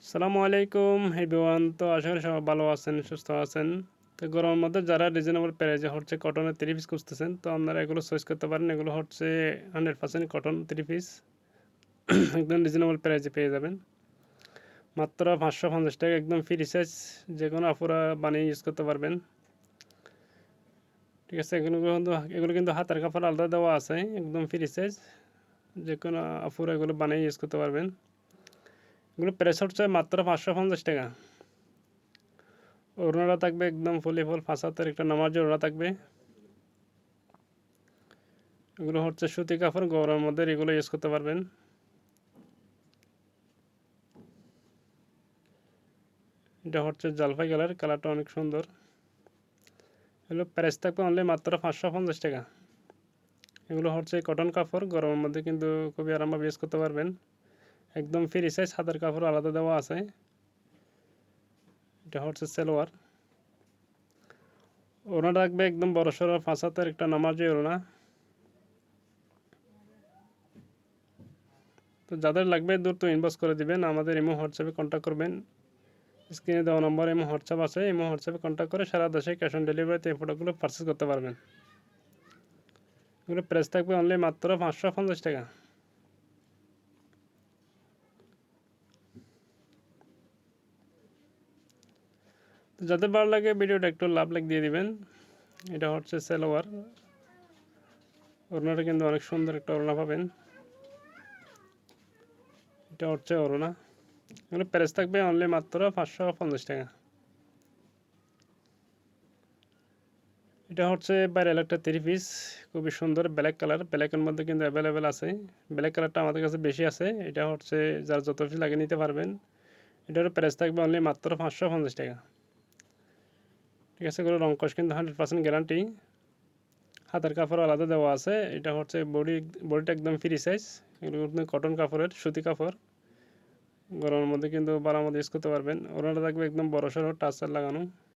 আসসালামু আলাইকুম এভরিওয়ান। তো আশা করি সবাই ভালো আছেন, সুস্থ আছেন। তো গরমের মধ্যে যারা রিজনেবল প্রাইসে হচ্ছে কটনের থ্রি পিস খুঁজতেছেন, তো আপনারা এগুলো চয়েস করতে পারেন। এগুলো হচ্ছে 100% কটন থ্রি পিস একদম রিজনেবল প্রাইসে পেয়ে যাবেন। মাত্র 550 টাকা, একদম ফ্রি সাইজ। যে কোনো আপুরা বানিয়ে ইউজ করতে পারবেন। ঠিক আছে, এগুলো কিন্তু হাতের কাপড় আলাদা দেওয়া আছে, একদম ফ্রি সাইজ। যে কোনো আপুরা এগুলো বানিয়ে ইউজ করতে পারবেন। এগুলো প্রাইস হচ্ছে মাত্র 550 টাকা। ওড়নাটা থাকবে একদম ফুলি ফুল 5 হাতের একটা নামাজি ওড়না থাকবে। এগুলো হচ্ছে সুতি কাপড়, গরমের মধ্যে এগুলো ইউজ করতে পারবেন। এটা হচ্ছে জলপাই কালার, কালারটা অনেক সুন্দর। এগুলো প্রাইস থাকবে অনলি মাত্র 550 টাকা। এগুলো হচ্ছে কটন কাপড়, গরমের মধ্যে কিন্তু খুবই আরামভাবে ইউজ করতে পারবেন। একদম ফ্রি সাইজ, হাতের কাপড় আলাদা দেওয়া আছে। এটা হচ্ছে সালোয়ার। ওড়নাটা থাকবে একদম বড় সড়ো 5 হাতের একটা নামাজি ওড়না। তো যাদের লাগবে দ্রুত ইনবক্স করে দিবেন, আমাদের ইমো হোয়াটসঅ্যাপে কন্ট্যাক্ট করবেন। স্ক্রিনে দেওয়া নম্বর ইমো হোয়াটসঅ্যাপ আছে, ইমো হোয়াটসঅ্যাপে কন্ট্যাক্ট করে সারা দেশে ক্যাশ অন ডেলিভারিতে এই প্রোডাক্টগুলো পারচেস করতে পারবেন। এগুলো প্রাইস থাকবে অনলি মাত্র 550 টাকা। তো যাদের ভালো লাগে ভিডিওটা একটু লাইক দিয়ে দিবেন। এটা হচ্ছে সালোয়ার। ওড়নাটা কিন্তু অনেক সুন্দর একটা ওড়না পাবেন। এটা হচ্ছে ওড়না। এগুলো প্রাইস থাকবে অনলি মাত্র 550 টাকা। এটা হচ্ছে ভাইরাল একটা থ্রি পিস, খুবই সুন্দর ব্ল্যাক কালার। ব্ল্যাকের মধ্যে কিন্তু অ্যাভেলেবেল আছে। ব্ল্যাক কালারটা আমাদের কাছে বেশি আছে। এটা হচ্ছে যার যত পিস লাগিয়ে নিতে পারবেন। এটার প্রাইস থাকবে অনলি মাত্র 550 টাকা। ঠিক আছে, এগুলো রং কস কিন্তু 100% গ্যারান্টি। হাতের কাপড় আলাদা দেওয়া আছে। এটা হচ্ছে বডিটা একদম ফ্রি সাইজ। এগুলো কিন্তু কটন কাপড়ের, সুতি কাপড়। গরমের মধ্যে কিন্তু বারার মধ্যে ইউজ করতে পারবেন। ওড়নাটা থাকবে একদম বড় সড়ো টাচের লাগানো।